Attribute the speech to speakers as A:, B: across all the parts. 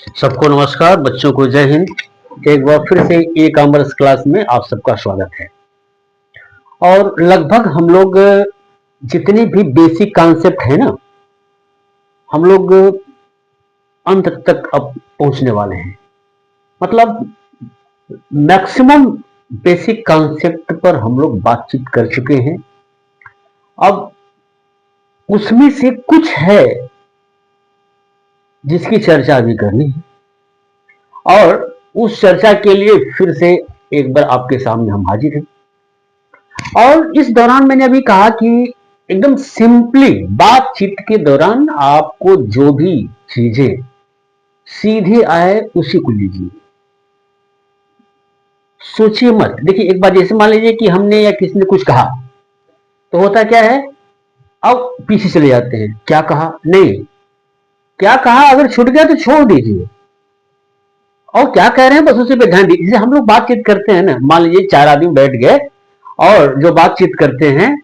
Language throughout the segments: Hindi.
A: सबको नमस्कार, बच्चों को जय हिंद। एक बार फिर से ई कॉमर्स क्लास में आप सबका स्वागत है। और लगभग हम लोग जितने भी बेसिक कॉन्सेप्ट है ना, हम लोग अंत तक अब पहुंचने वाले हैं। मतलब मैक्सिमम बेसिक कॉन्सेप्ट पर हम लोग बातचीत कर चुके हैं। अब उसमें से कुछ है जिसकी चर्चा अभी करनी है, और उस चर्चा के लिए फिर से एक बार आपके सामने हम हाजिर हैं। और इस दौरान मैंने अभी कहा कि एकदम सिंपली बातचीत के दौरान आपको जो भी चीजें सीधे आए उसी को लीजिए, सोचिए मत। देखिए, एक बार जैसे मान लीजिए कि हमने या किसी ने कुछ कहा, तो होता क्या है, अब पीछे चले जाते हैं। क्या कहा, नहीं क्या कहा, अगर छूट गया तो छोड़ दीजिए, और क्या कह रहे हैं बस उसी पे ध्यान दीजिए। जैसे हम लोग बातचीत करते हैं ना, मान लीजिए 4 आदमी बैठ गए और जो बातचीत करते हैं,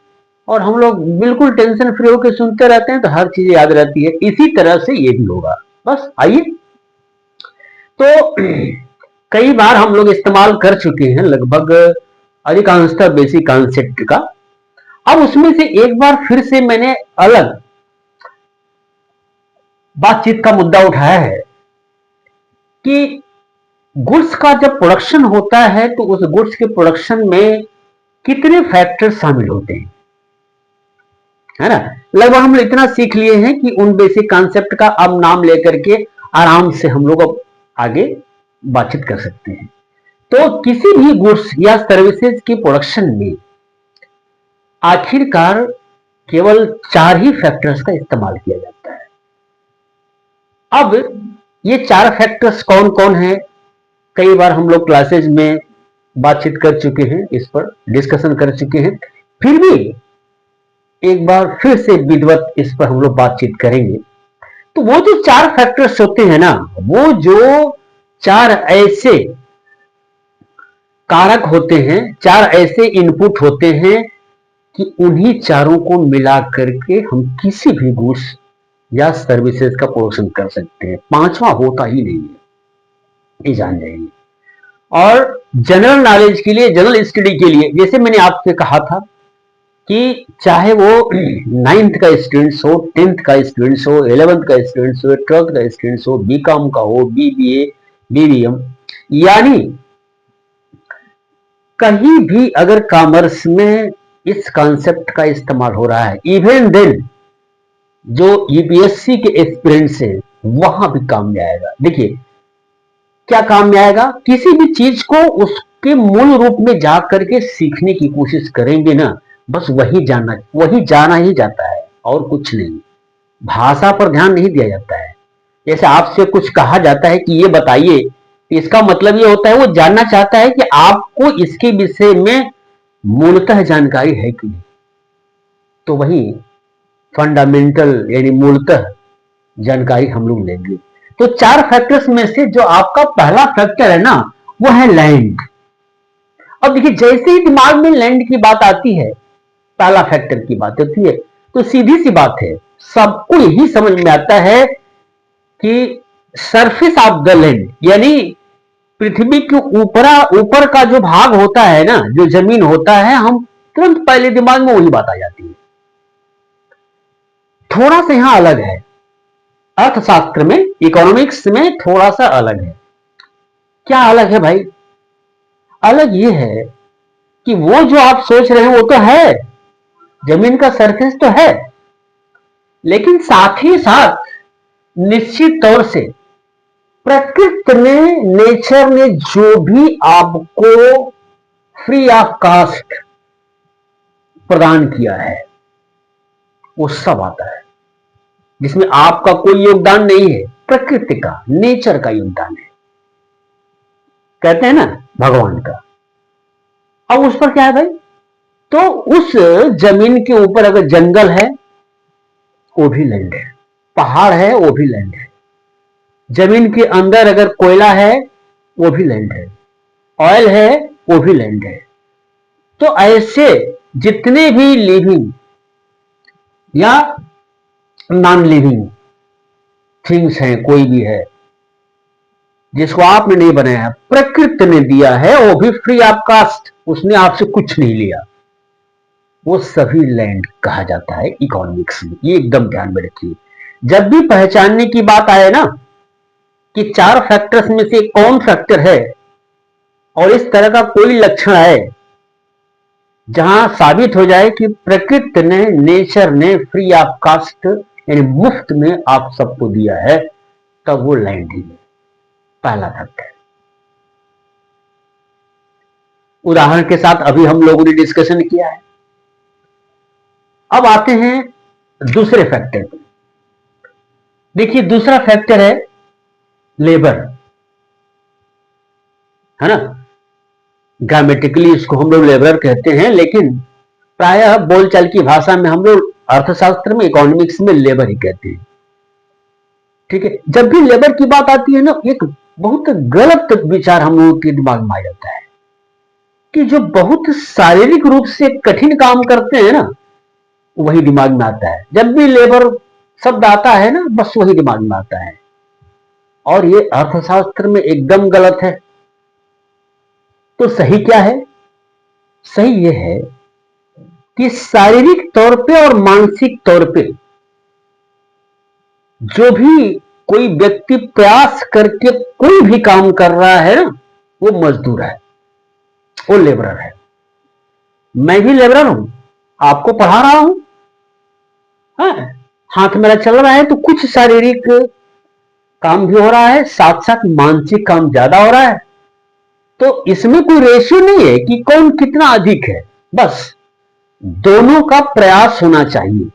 A: और हम लोग बिल्कुल टेंशन फ्री होकर सुनते रहते हैं, तो हर चीज याद रहती है। इसी तरह से ये भी होगा। बस आइए, तो कई बार हम लोग इस्तेमाल कर चुके हैं लगभग अधिकांशतः बेसिक कॉन्सेप्ट का। अब उसमें से एक बार फिर से मैंने अलग बातचीत का मुद्दा उठाया है कि गुड्स का जब प्रोडक्शन होता है तो उस गुड्स के प्रोडक्शन में कितने फैक्टर शामिल होते हैं, है ना। लगभग हम लोग इतना सीख लिए हैं कि उन बेसिक कॉन्सेप्ट का अब नाम लेकर के आराम से हम लोग अब आगे बातचीत कर सकते हैं। तो किसी भी गुड्स या सर्विसेज के प्रोडक्शन में आखिरकार केवल 4 ही फैक्टर्स का इस्तेमाल किया जाता है। अब ये 4 फैक्टर्स कौन कौन है, कई बार हम लोग क्लासेज में बातचीत कर चुके हैं, इस पर डिस्कशन कर चुके हैं। फिर भी एक बार फिर से विधिवत इस पर हम लोग बातचीत करेंगे। तो वो जो 4 फैक्टर्स होते हैं ना, वो जो 4 ऐसे कारक होते हैं, 4 ऐसे इनपुट होते हैं कि उन्हीं चारों को मिला करके हम किसी भी गुड्स या सर्विसेज का प्रोडक्शन कर सकते हैं। पांचवा होता ही नहीं है, ये जान जाइए। और जनरल नॉलेज के लिए, जनरल स्टडी के लिए, जैसे मैंने आपसे कहा था कि चाहे वो 9th का स्टूडेंट्स हो, 10th का स्टूडेंट्स हो, 11th का स्टूडेंट्स हो, 12th का स्टूडेंट्स हो, बीकॉम का हो, बीबीए, बीबीएम, यानी कहीं भी अगर कॉमर्स में इस कॉन्सेप्ट का इस्तेमाल हो रहा है, इवन देन जो यूपीएससी के एस्पिरेंट्स हैं वहां भी काम में आएगा। देखिए क्या काम में आएगा, किसी भी चीज को उसके मूल रूप में जा करके सीखने की कोशिश करेंगे ना, बस वही जाना ही जाता है और कुछ नहीं। भाषा पर ध्यान नहीं दिया जाता है। जैसे आपसे कुछ कहा जाता है कि ये बताइए, तो इसका मतलब ये होता है वो जानना चाहता है कि आपको इसके विषय में मूलतः जानकारी है कि नहीं। तो वही फंडामेंटल यानी मूलतः जानकारी हम लोग लेंगे। तो 4 फैक्टर्स में से जो आपका पहला फैक्टर है ना, वो है लैंड। अब देखिए, जैसे ही दिमाग में लैंड की बात आती है, पहला फैक्टर की बात होती है, तो सीधी सी बात है, सबको यही समझ में आता है कि सरफेस ऑफ द लैंड, यानी पृथ्वी के ऊपर का जो भाग होता है ना, जो जमीन होता है, हम तुरंत पहले दिमाग में वही बात आ जाती है। थोड़ा सा यहां अलग है, अर्थशास्त्र में, इकोनॉमिक्स में थोड़ा सा अलग है। क्या अलग है भाई? अलग ये है कि वो जो आप सोच रहे हैं वो तो है, जमीन का सरफेस तो है, लेकिन साथ ही साथ निश्चित तौर से प्रकृति ने, नेचर ने जो भी आपको फ्री ऑफ कास्ट प्रदान किया है वो सब आता है, जिसमें आपका कोई योगदान नहीं है, प्रकृति का, नेचर का योगदान है। कहते हैं ना भगवान का। अब उस पर क्या है भाई, तो उस जमीन के ऊपर अगर जंगल है वो भी लैंड है, पहाड़ है वो भी लैंड है, जमीन के अंदर अगर कोयला है वो भी लैंड है, ऑयल है वो भी लैंड है। तो ऐसे जितने भी लिविंग या नॉन लिविंग थिंग्स हैं, कोई भी है, जिसको आपने नहीं बनाया है, प्रकृति ने दिया है, वो भी फ्री ऑफ कास्ट, उसने आपसे कुछ नहीं लिया, वो सभी लैंड कहा जाता है इकोनॉमिक्स में। ये एकदम ध्यान में रखिए। जब भी पहचानने की बात आए ना कि 4 फैक्टर्स में से कौन फैक्टर है, और इस तरह का कोई लक्षण आए जहां साबित हो जाए कि प्रकृति ने, नेचर ने फ्री ऑफ कास्ट यानी मुफ्त में आप सबको दिया है, तब वो लैंड ही है, पहला फैक्टर। उदाहरण के साथ अभी हम लोगों ने डिस्कशन किया है। अब आते हैं दूसरे फैक्टर पे। देखिए दूसरा फैक्टर है लेबर, है ना। ग्रामेटिकली इसको हम लोग लेबर कहते हैं, लेकिन प्रायः बोलचाल की भाषा में हम लोग अर्थशास्त्र में, इकोनॉमिक्स में लेबर ही कहते हैं। ठीक है, जब भी लेबर की बात आती है ना, एक बहुत गलत विचार हम लोगों के दिमाग में आ जाता है कि जो बहुत शारीरिक रूप से कठिन काम करते हैं ना, वही दिमाग में आता है। जब भी लेबर शब्द आता है ना, बस वही दिमाग में आता है, और ये अर्थशास्त्र में एकदम गलत है। तो सही क्या है? सही ये है कि शारीरिक तौर पे और मानसिक तौर पे जो भी कोई व्यक्ति प्रयास करके कोई भी काम कर रहा है ना, वो मजदूर है, वो लेबरर है। मैं भी लेबरर हूं, आपको पढ़ा रहा हूं, हाथ मेरा चल रहा है, तो कुछ शारीरिक काम भी हो रहा है, साथ साथ मानसिक काम ज्यादा हो रहा है। तो इसमें कोई रेशियो नहीं है कि कौन कितना अधिक है, बस दोनों का प्रयास होना चाहिए।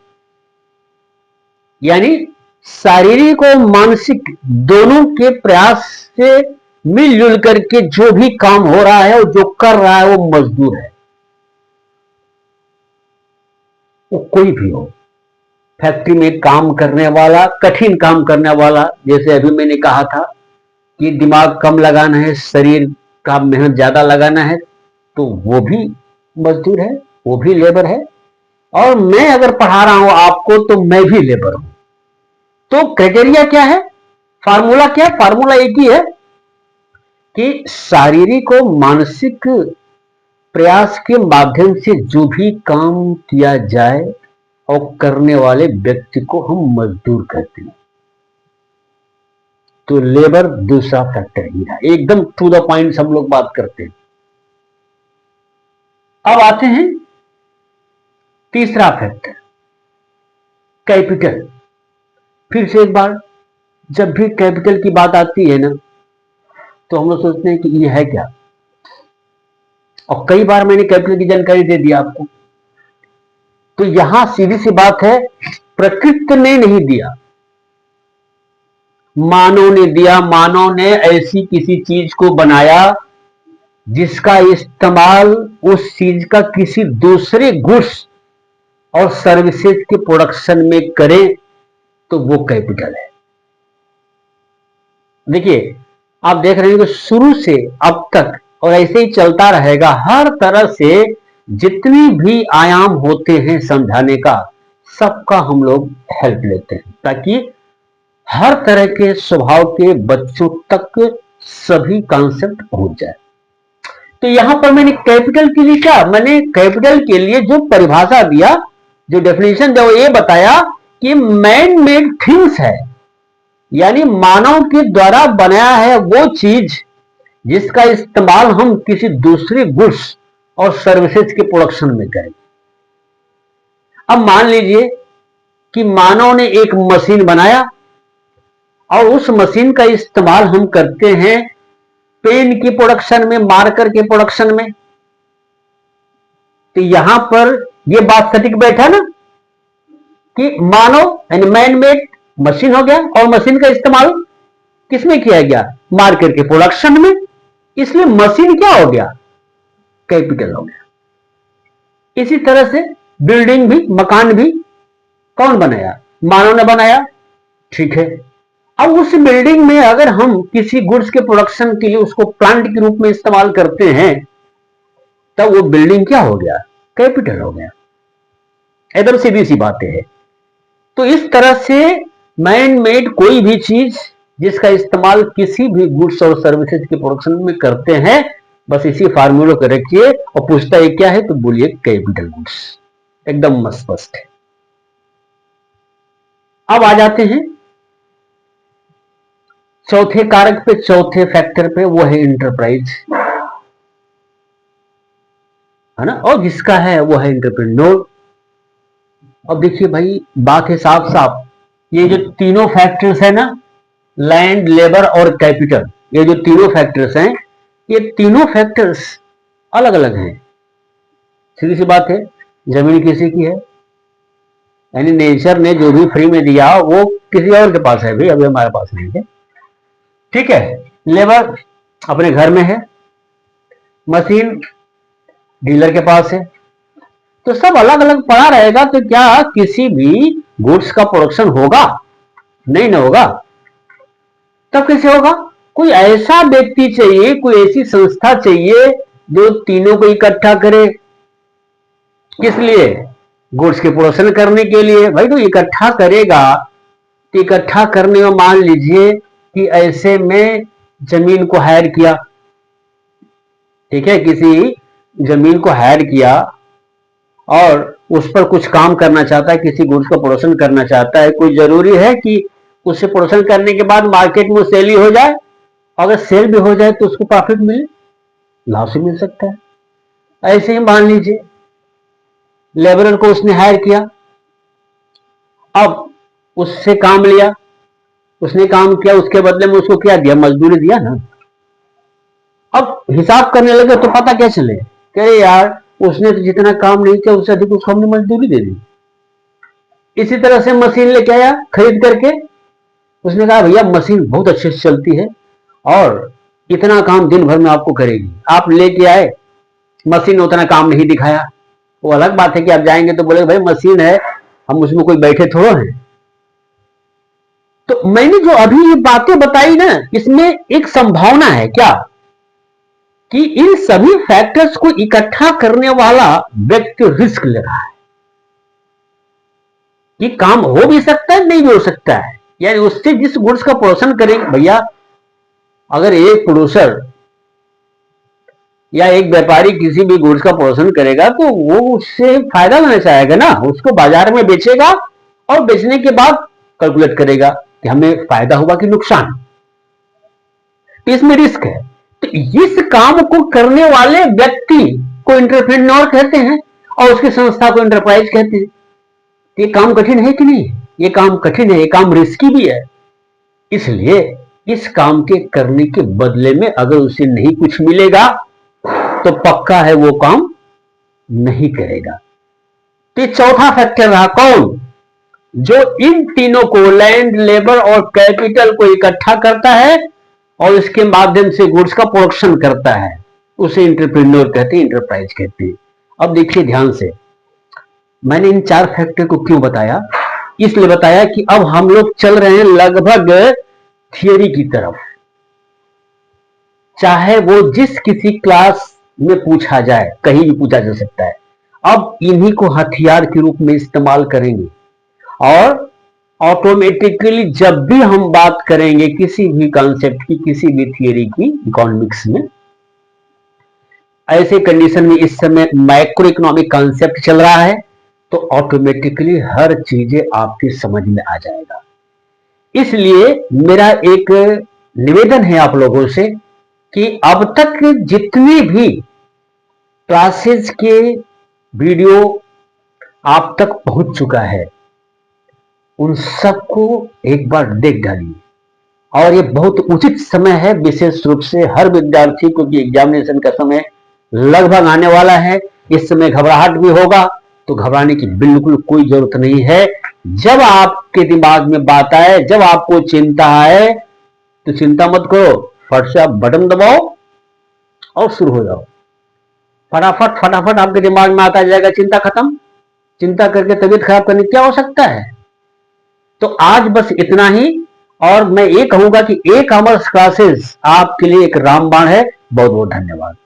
A: यानी शारीरिक और मानसिक दोनों के प्रयास से मिलजुल करके जो भी काम हो रहा है और जो कर रहा है, वो मजदूर है, वो कोई भी हो। फैक्ट्री में काम करने वाला, कठिन काम करने वाला, जैसे अभी मैंने कहा था कि दिमाग कम लगाना है, शरीर का मेहनत ज्यादा लगाना है, तो वो भी मजदूर है, वो भी लेबर है। और मैं अगर पढ़ा रहा हूं आपको, तो मैं भी लेबर हूं। तो क्राइटेरिया क्या है, फार्मूला क्या है? फार्मूला एक ही है कि शारीरिक और मानसिक प्रयास के माध्यम से जो भी काम किया जाए और करने वाले व्यक्ति को हम मजदूर कहते हैं। तो लेबर दूसरा फैक्टर ही रहा, एकदम टू द पॉइंट हम लोग बात करते हैं। अब आते हैं तीसरा फैक्टर, कैपिटल। फिर से एक बार, जब भी कैपिटल की बात आती है ना, तो हम लोग सोचते हैं कि ये है क्या, और कई बार मैंने कैपिटल की जानकारी दे दी आपको। तो यहां सीधी सी बात है, प्रकृति ने नहीं दिया, मानव ने दिया। मानव ने ऐसी किसी चीज को बनाया जिसका इस्तेमाल उस चीज का किसी दूसरे गुड्स और सर्विसेज के प्रोडक्शन में करे, तो वो कैपिटल है। देखिए आप देख रहे हैं कि शुरू से अब तक, और ऐसे ही चलता रहेगा, हर तरह से जितनी भी आयाम होते हैं समझाने का, सबका हम लोग हेल्प लेते हैं, ताकि हर तरह के स्वभाव के बच्चों तक सभी कॉन्सेप्ट पहुंच जाए। तो यहां पर मैंने कैपिटल के लिए क्या, मैंने कैपिटल के लिए जो परिभाषा दिया, जो डेफिनेशन दिया, वो ये बताया कि मैन मेड थिंग्स है, यानी मानव के द्वारा बनाया है वो चीज जिसका इस्तेमाल हम किसी दूसरे गुड्स और सर्विसेज के प्रोडक्शन में करें। अब मान लीजिए कि मानव ने एक मशीन बनाया, और उस मशीन का इस्तेमाल हम करते हैं पेन की प्रोडक्शन में, मार्कर के प्रोडक्शन में। तो यहां पर यह बात सटीक बैठा ना कि मानव यानी मैन मेड मशीन हो गया, और मशीन का इस्तेमाल किसमें किया गया, मार्कर के प्रोडक्शन में, इसलिए मशीन क्या हो गया, कैपिटल हो गया। इसी तरह से बिल्डिंग भी, मकान भी कौन बनाया, मानव ने बनाया, ठीक है। अब उस बिल्डिंग में अगर हम किसी गुड्स के प्रोडक्शन के लिए उसको प्लांट के रूप में इस्तेमाल करते हैं, तब वो बिल्डिंग क्या हो गया, कैपिटल हो गया। एकदम सीधी सी बातें है। तो इस तरह से मैन मेड कोई भी चीज जिसका इस्तेमाल किसी भी गुड्स और सर्विसेज के प्रोडक्शन में करते हैं। बस इसी फार्मूले को रखिए और पूछता है क्या है तो बोलिए कैपिटल गुड्स, एकदम स्पष्ट है। अब आ जाते हैं चौथे कारक पे, चौथे फैक्टर पे, वो है इंटरप्राइज, है ना, और जिसका है वो है एंटरप्रेन्योर। अब देखिए भाई बात है साफ साफ, ये जो तीनों फैक्टर्स है ना, लैंड, लेबर और कैपिटल, ये जो तीनों फैक्टर्स हैं, ये तीनों फैक्टर्स अलग अलग हैं। सीधी सी बात है, जमीन किसी की है, यानी नेचर ने जो भी फ्री में दिया वो किसी और के पास है भाई, अभी हमारे पास नहीं है। ठीक है, लेबर अपने घर में है, मशीन डीलर के पास है, तो सब अलग अलग पड़ा रहेगा, तो क्या किसी भी गुड्स का प्रोडक्शन होगा? नहीं ना होगा। तब कैसे होगा? कोई ऐसा व्यक्ति चाहिए, कोई ऐसी संस्था चाहिए जो तीनों को इकट्ठा करे। किस लिए? गुड्स के प्रोडक्शन करने के लिए। भाई तो इकट्ठा करेगा, तो इकट्ठा करने में मान लीजिए कि ऐसे में जमीन को हायर किया, ठीक है, किसी जमीन को हायर किया और उस पर कुछ काम करना चाहता है, किसी गुड्स का प्रोडक्शन करना चाहता है। कोई जरूरी है कि उसे प्रोडक्शन करने के बाद मार्केट में सेल ही हो जाए? अगर सेल भी हो जाए तो उसको प्रॉफिट मिले, लाभ से मिल सकता है। ऐसे ही मान लीजिए लेबरर को उसने हायर किया, अब उससे काम लिया, उसने काम किया, उसके बदले में उसको क्या दिया? मजदूरी दिया ना। अब हिसाब करने लगे तो पता क्या चले कि यार उसने तो जितना काम नहीं किया उससे अधिक उसको हमने मजदूरी दे दी। इसी तरह से मशीन लेके आया खरीद करके, उसने कहा भैया मशीन बहुत अच्छे से चलती है और इतना काम दिन भर में आपको करेगी। आप लेके आए, मशीन ने उतना काम नहीं दिखाया। वो अलग बात है कि आप जाएंगे तो बोले भाई मशीन है, हम उसमें कोई बैठे थोड़ा हैं। तो मैंने जो अभी ये बातें बताई ना, इसमें एक संभावना है क्या कि इन सभी फैक्टर्स को इकट्ठा करने वाला व्यक्ति रिस्क ले रहा है। ये काम हो भी सकता है, नहीं भी हो सकता है, यानी उससे जिस गुड्स का प्रोडक्शन करेंगे, भैया अगर एक प्रोड्यूसर या एक व्यापारी किसी भी गुड्स का प्रोडक्शन करेगा तो वो उससे फायदा लेना चाहेगा ना, उसको बाजार में बेचेगा और बेचने के बाद कैलकुलेट करेगा कि हमें फायदा हुआ कि नुकसान। तो इसमें रिस्क है। तो इस काम को करने वाले व्यक्ति को एंटरप्रेन्योर कहते हैं और उसकी संस्था को एंटरप्राइज कहते हैं। ये काम कठिन है कि नहीं? ये काम कठिन है, ये काम रिस्की भी है। इसलिए इस काम के करने के बदले में अगर उसे नहीं कुछ मिलेगा तो पक्का है वो काम नहीं करेगा। तो चौथा फैक्टर रहा कौन? जो इन तीनों को, लैंड, लेबर और कैपिटल को इकट्ठा करता है और इसके माध्यम से गुड्स का प्रोडक्शन करता है, उसे एंटरप्रेन्योर कहते हैं, एंटरप्राइज कहते हैं। अब देखिए ध्यान से, मैंने इन चार फैक्टर को क्यों बताया? इसलिए बताया कि अब हम लोग चल रहे हैं लगभग थियरी की तरफ। चाहे वो जिस किसी क्लास में पूछा जाए, कहीं भी पूछा जा सकता है। अब इन्हीं को हथियार के रूप में इस्तेमाल करेंगे और ऑटोमेटिकली जब भी हम बात करेंगे किसी भी कॉन्सेप्ट की, किसी भी थियरी की इकोनॉमिक्स में, ऐसे कंडीशन में इस समय माइक्रो इकोनॉमिक कॉन्सेप्ट चल रहा है, तो ऑटोमेटिकली हर चीजें आपकी समझ में आ जाएगा। इसलिए मेरा एक निवेदन है आप लोगों से कि अब तक जितनी भी क्लासेस के वीडियो आप तक पहुंच चुका है, उन सबको एक बार देख डालिए। और ये बहुत उचित समय है, विशेष रूप से हर विद्यार्थी को, कि एग्जामिनेशन का समय लगभग आने वाला है। इस समय घबराहट भी होगा, तो घबराने की बिल्कुल कोई जरूरत नहीं है। जब आपके दिमाग में बात आए, जब आपको चिंता आए, तो चिंता मत करो, फट से आप बटन दबाओ और शुरू हो जाओ। फटाफट फटाफट आपके दिमाग में आता जाएगा, चिंता खत्म। चिंता करके तबीयत खराब करने क्या हो सकता है? तो आज बस इतना ही। और मैं ये कहूंगा कि ई कॉमर्स क्लासेस आपके लिए एक रामबाण है। बहुत बहुत धन्यवाद।